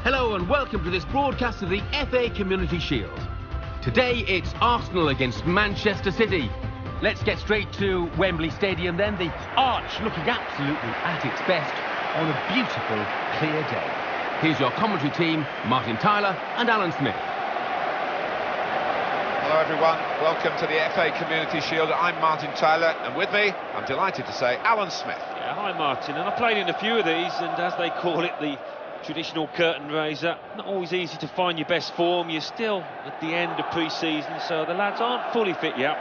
Hello and welcome to this broadcast of the FA Community Shield. Today it's Arsenal against Manchester City. Let's get straight to Wembley Stadium then, the arch looking absolutely at its best on a beautiful, clear day. Here's your commentary team, Martin Tyler and Alan Smith. Hello everyone, welcome to the FA Community Shield. I'm Martin Tyler, and with me, I'm delighted to say, Alan Smith. Yeah, hi Martin, and I played in a few of these, and as they call it, the traditional curtain raiser. Not always easy to find your best form. You're still at the end of pre-season, so the lads aren't fully fit yet.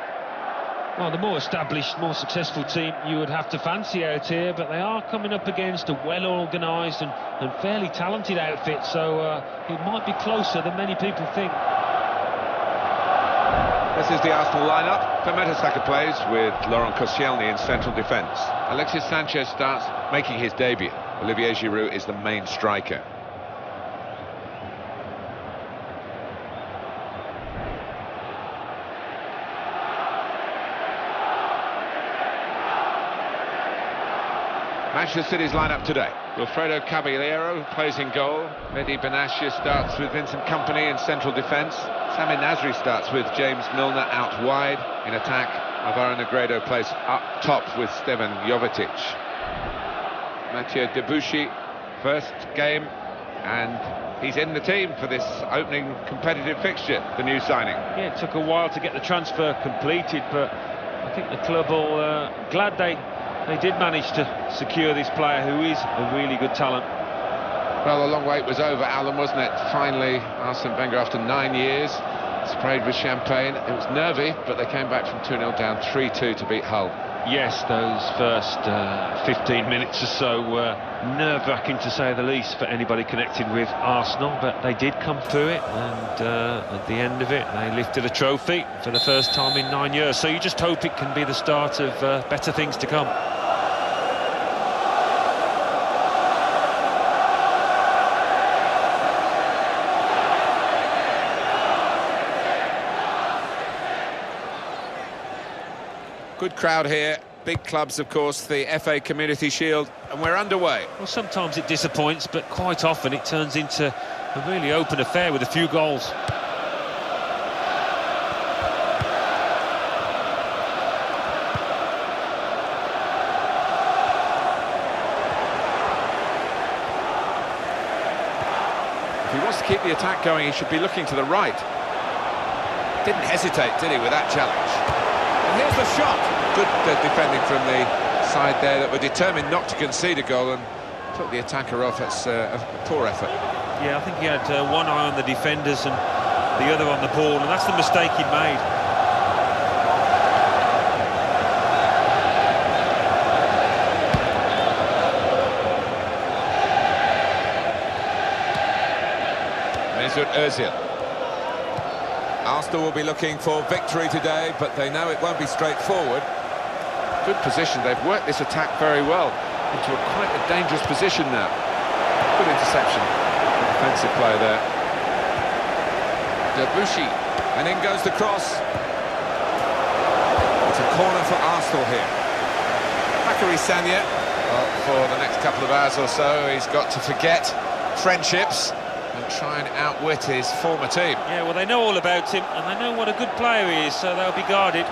Well, the more established, more successful team you would have to fancy out here, but they are coming up against a well-organised and fairly talented outfit, so it might be closer than many people think. This is the Arsenal lineup. Mertesacker plays with Laurent Koscielny in central defence. Alexis Sanchez starts making his debut. Olivier Giroud is the main striker. Manchester City's lineup today. Wilfredo Caballero plays in goal. Mehdi Benatia starts with Vincent Kompany in central defence. Sami Nasri starts with James Milner out wide. In attack, Alvaro Negredo plays up top with Stevan Jovetic. Mathieu Debuchy, first game, and he's in the team for this opening competitive fixture, the new signing. Yeah, it took a while to get the transfer completed, but I think the club are glad they did manage to secure this player, who is a really good talent. Well, the long wait was over, Alan, wasn't it? Finally, Arsene Wenger, after 9 years, sprayed with champagne. It was nervy, but they came back from 2-0 down 3-2 to beat Hull. Yes, those first 15 minutes or so were nerve-wracking, to say the least, for anybody connected with Arsenal, but they did come through it, and at the end of it, they lifted a trophy for the first time in 9 years. So you just hope it can be the start of better things to come. Good crowd here, big clubs of course, the FA Community Shield, and we're underway. Well, sometimes it disappoints, but quite often it turns into a really open affair with a few goals. If he wants to keep the attack going, he should be looking to the right. Didn't hesitate, did he, with that challenge? And here's the shot. Good defending from the side there, that were determined not to concede a goal and took the attacker off. It's a poor effort. Yeah, I think he had one eye on the defenders and the other on the ball, and that's the mistake he made. Mesut Ozil. Arsenal will be looking for victory today, but they know it won't be straightforward. Good position, they've worked this attack very well into quite a dangerous position now. Good interception, good defensive play there. Debuchy, and in goes the cross. It's a corner for Arsenal here. Bakary Sagna, well, for the next couple of hours or so, he's got to forget friendships and try and outwit his former team. Yeah, well, they know all about him, and they know what a good player he is, so they'll be guarded.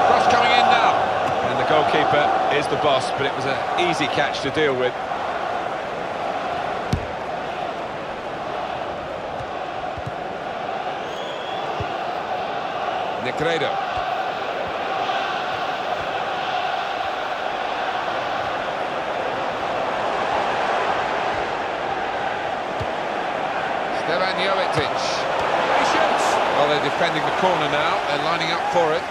Cross coming in now. And the goalkeeper is the boss, but it was an easy catch to deal with. Negredo. Stevan Jovetic. He shoots. Well, they're defending the corner now. They're lining up for it.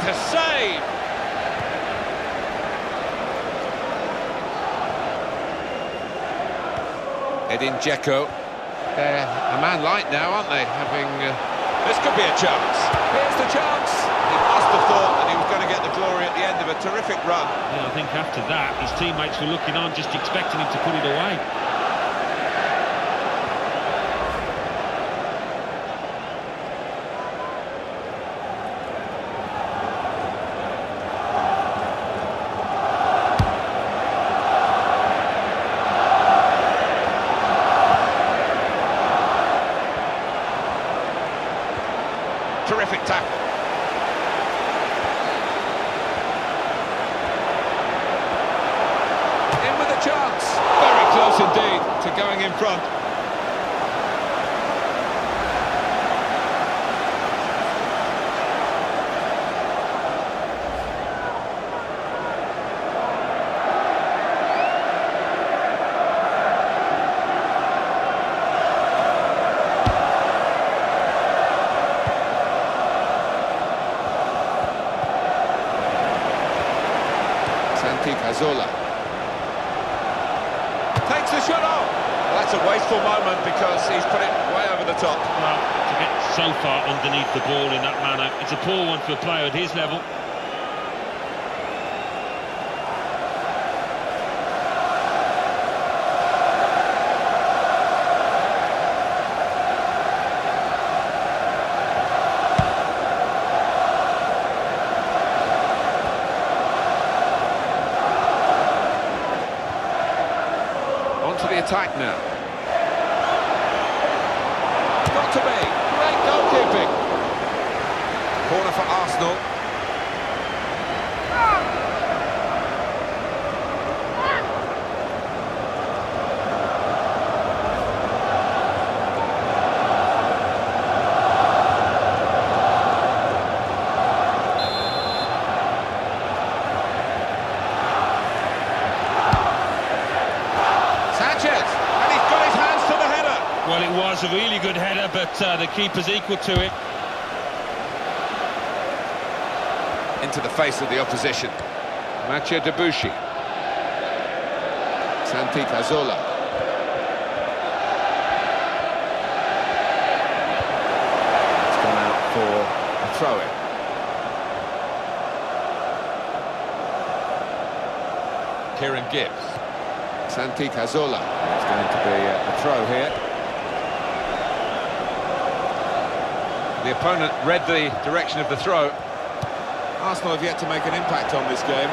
to save! Edin Dzeko. They're a man light now, aren't they? Having this could be a chance. Here's the chance. He must have thought that he was going to get the glory at the end of a terrific run. Yeah, I think after that, his teammates were looking on, just expecting him to put it away. Terrific tackle. In with a chance. Very close indeed to going in front. Cazorla takes the shot off. Well, that's a wasteful moment because he's put it way over the top. Well, to get so far underneath the ball in that manner, it's a poor one for a player at his level. To the attack now. Got to be. Great goalkeeping. Corner for Arsenal. Well, it was a really good header, but the keeper's equal to it. Into the face of the opposition. Mathieu Debuchy. Santi Cazorla. It's gone out for a throw-in. Kieran Gibbs. Santi Cazorla. It's going to be a throw here. The opponent read the direction of the throw. Arsenal have yet to make an impact on this game.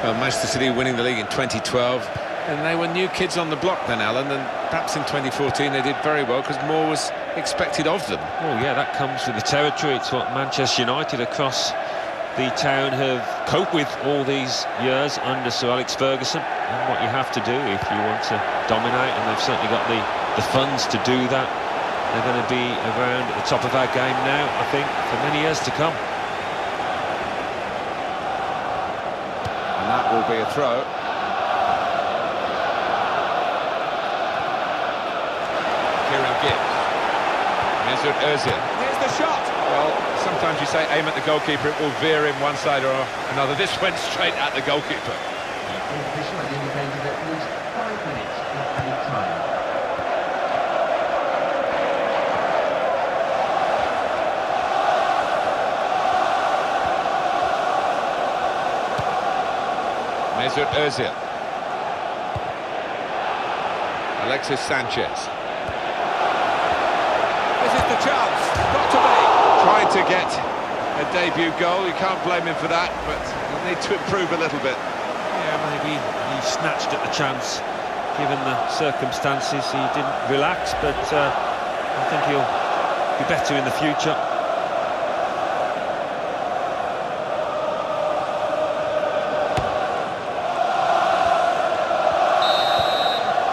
Well, Manchester City winning the league in 2012, and they were new kids on the block then, Alan, and perhaps in 2014 they did very well because more was expected of them. Oh yeah, that comes with the territory. It's what Manchester United across the town have coped with all these years under Sir Alex Ferguson, and what you have to do if you want to dominate, and they've certainly got the funds to do that. They're going to be around at the top of our game now, I think, for many years to come. And that will be a throw. Kieran Gibbs. Mesut Ozil. Here's the shot. Well, sometimes you say aim at the goalkeeper, it will veer in one side or another. This went straight at the goalkeeper. The official has indicated at least 5 minutes of added time. Mesut Ozil. Alexis Sanchez. This is the chance. Got to be. Trying to get a debut goal. You can't blame him for that, but he'll need to improve a little bit. Yeah, maybe he snatched at the chance. Given the circumstances, he didn't relax, but I think he'll be better in the future.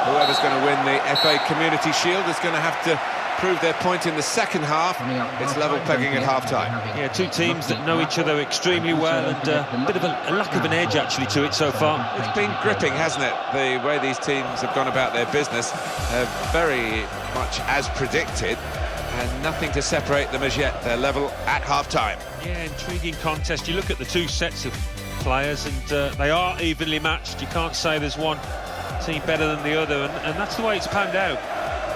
Whoever's going to win the FA Community Shield is going to have to prove their point in the second half. It's level pegging at half-time. Yeah, two teams that know each other extremely well, and a bit of a lack of an edge actually to it so far. It's been gripping, hasn't it? The way these teams have gone about their business, very much as predicted, And nothing to separate them as yet. They're level at half-time. Yeah, intriguing contest. You look at the two sets of players and they are evenly matched. You can't say there's one team better than the other, and that's the way it's panned out.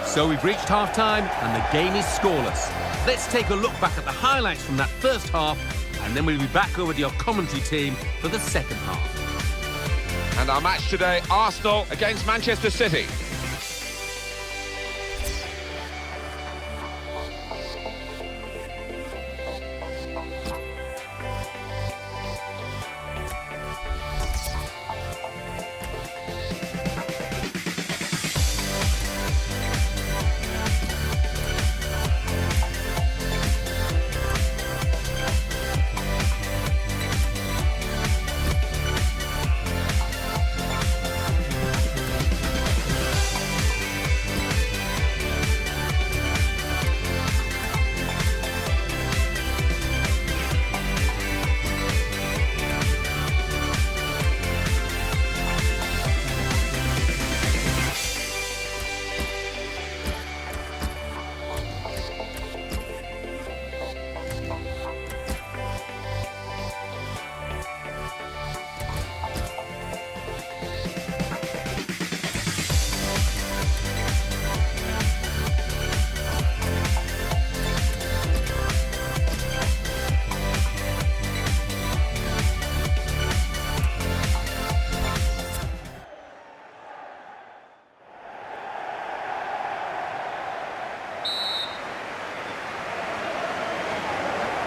So we've reached half-time and the game is scoreless. Let's take a look back at the highlights from that first half, and then we'll be back over to your commentary team for the second half. And our match today, Arsenal against Manchester City.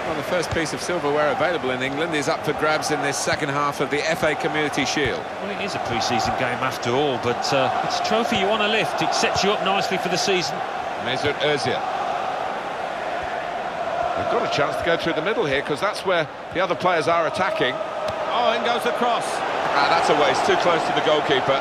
Well, the first piece of silverware available in England is up for grabs in this second half of the FA Community Shield. Well, it is a pre-season game after all, but it's a trophy you want to lift. It sets you up nicely for the season. Mesut Ozil. They've got a chance to go through the middle here, because that's where the other players are attacking. Oh, in goes the cross. That's a waste, too close to the goalkeeper.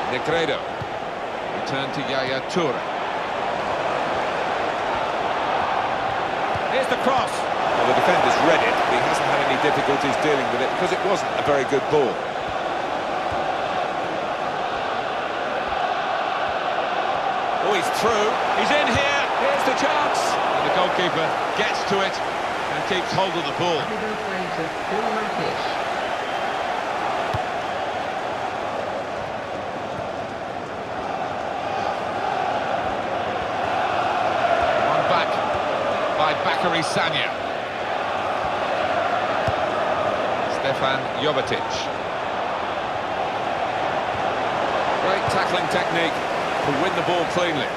Negredo. Return to Yaya Toure. Here's the cross. Well, the defender's read it, but he hasn't had any difficulties dealing with it because it wasn't a very good ball. Oh, he's through. He's in here. Here's the chance. And the goalkeeper gets to it and keeps hold of the ball. Bakary Sagna. Stefan Jovetic. Great tackling technique to win the ball cleanly.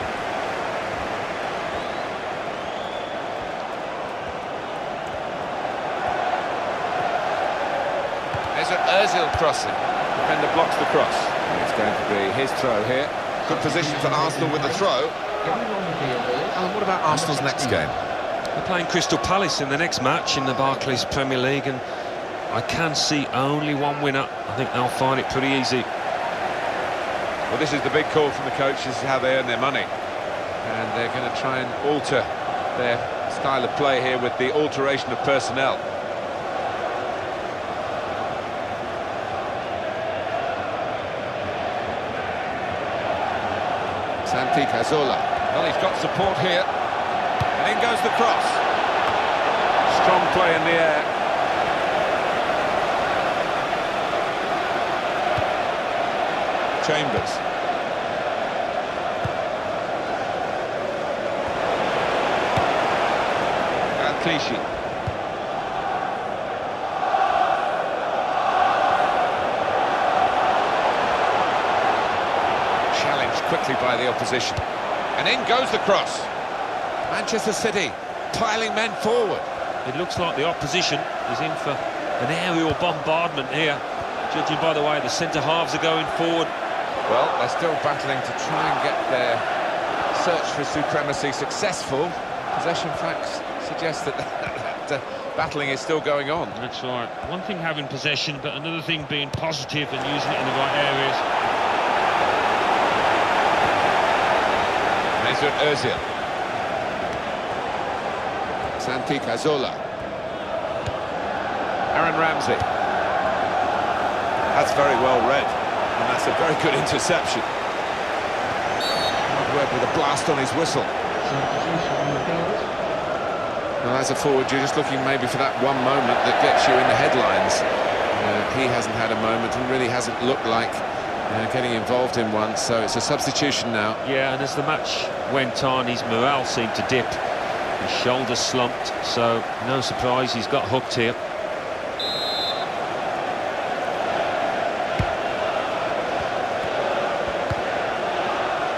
There's an Ozil crossing. Defender blocks the cross. It's going to be his throw here. Good position for Arsenal with the throw. And what about Arsenal's next game? They're playing Crystal Palace in the next match in the Barclays Premier League, and I can see only one winner. I think they'll find it pretty easy. Well, this is the big call from the coach. This is how they earn their money. And they're going to try and alter their style of play here with the alteration of personnel. Santi Cazorla. Well, he's got support here. And in goes the cross. Strong play in the air. Chambers. Clichy. Challenged quickly by the opposition. And in goes the cross. Manchester City piling men forward. It looks like the opposition is in for an aerial bombardment here, judging by the way the centre-halves are going forward. Well, they're still battling to try and get their search for supremacy successful. Possession facts suggest that battling is still going on. That's right. One thing having possession, but another thing being positive and using it in the right areas. Mesut Ozil. Santi Cazorla. Aaron Ramsey. That's very well read, and that's a very good interception. Hardware with a blast on his whistle. Well, as a forward, you're just looking maybe for that one moment that gets you in the headlines. He hasn't had a moment and really hasn't looked like getting involved in one, so it's a substitution now. Yeah, and as the match went on, his morale seemed to dip. His shoulders slumped, so no surprise he's got hooked here.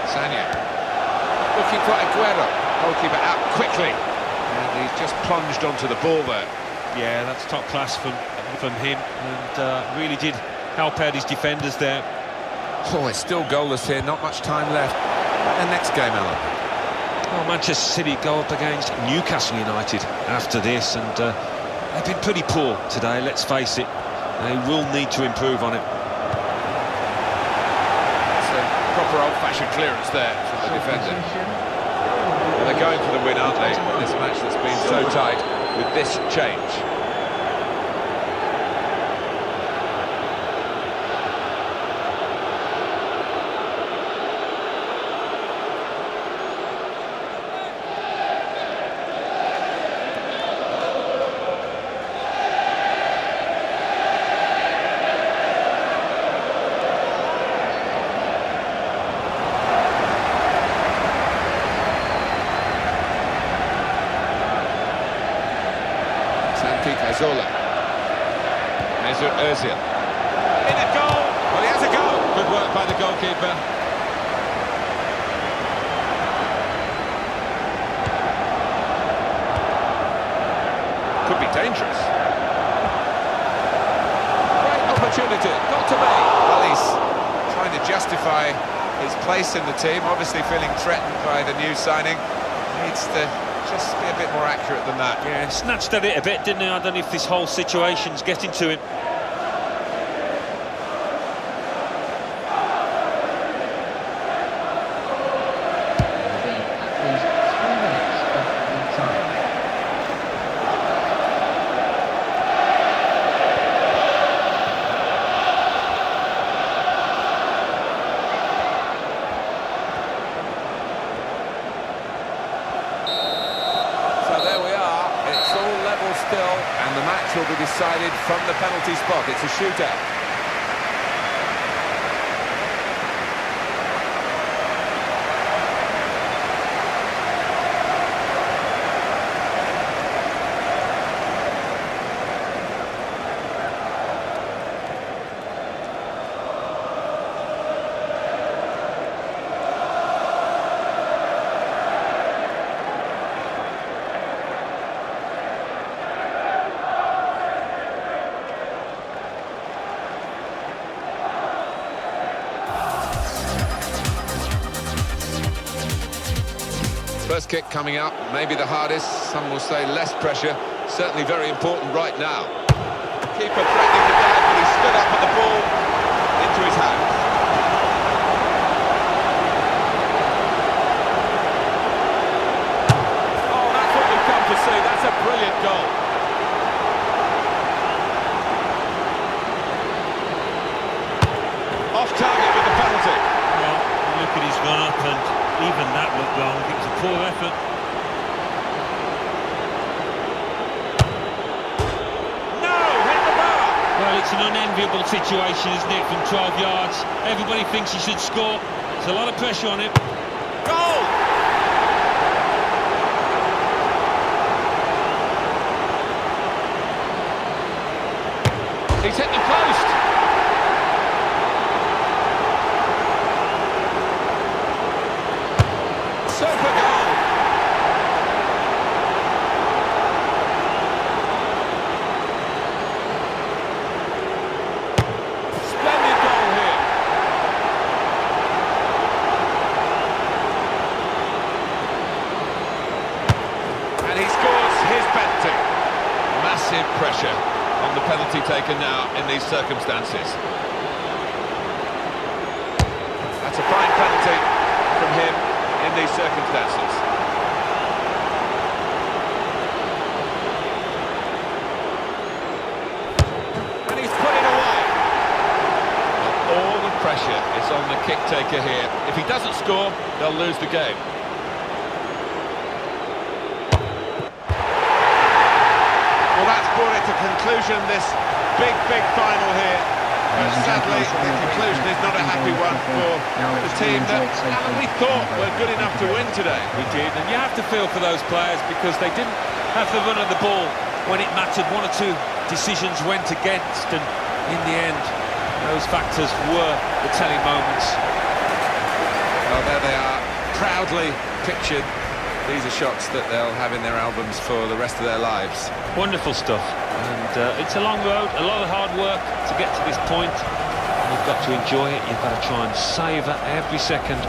Sanya. Looking for Aguero. Goalkeeper out quickly. And he's just plunged onto the ball there. Yeah, that's top class from him, and really did help out his defenders there. Oh, it's still goalless here, not much time left. The next game, Alan. Well, Manchester City go up against Newcastle United after this, and they've been pretty poor today, let's face it. They will need to improve on it. It's a proper old-fashioned clearance there from the defender. Well, they're going for the win, aren't they? This match that's been so tight with this change. Cazorla. Mesut Ozil. In a goal! Well, he has a goal! Good work by the goalkeeper. Could be dangerous. Great opportunity. Got to be. Well, he's trying to justify his place in the team, obviously feeling threatened by the new signing. Needs to just be a bit more accurate than that. Yeah, snatched at it a bit, didn't he? I don't know if this whole situation's getting to him. Still, and the match will be decided from the penalty spot. It's a shootout. First kick coming up, maybe the hardest, some will say less pressure, certainly very important right now. Keeper threatening to dive, but he stood up at the ball, into his hands. Oh, that's what we've come to see, that's a brilliant goal. Off target with the penalty. Well, look at his run up, and even that looked wrong. It was a poor effort. No, hit the bar. Well, it's an unenviable situation, isn't it, from 12 yards. Everybody thinks he should score. There's a lot of pressure on him. Goal! He's hit the post. Super goal! Splendid goal here. And he scores his penalty. Massive pressure on the penalty taken now in these circumstances. That's a fine penalty from him in these circumstances. taker here. If he doesn't score, they'll lose the game. Well, that's brought it to conclusion, this big final here. But sadly, the conclusion is not a happy one for the team that Alan, we thought were good enough to win today. We did, and you have to feel for those players because they didn't have the run of the ball when it mattered. One or two decisions went against, and in the end, those factors were the telling moments. Well, there they are, proudly pictured. These are shots that they'll have in their albums for the rest of their lives. Wonderful stuff, and it's a long road, a lot of hard work to get to this point. You've got to enjoy it, you've got to try and savour every second.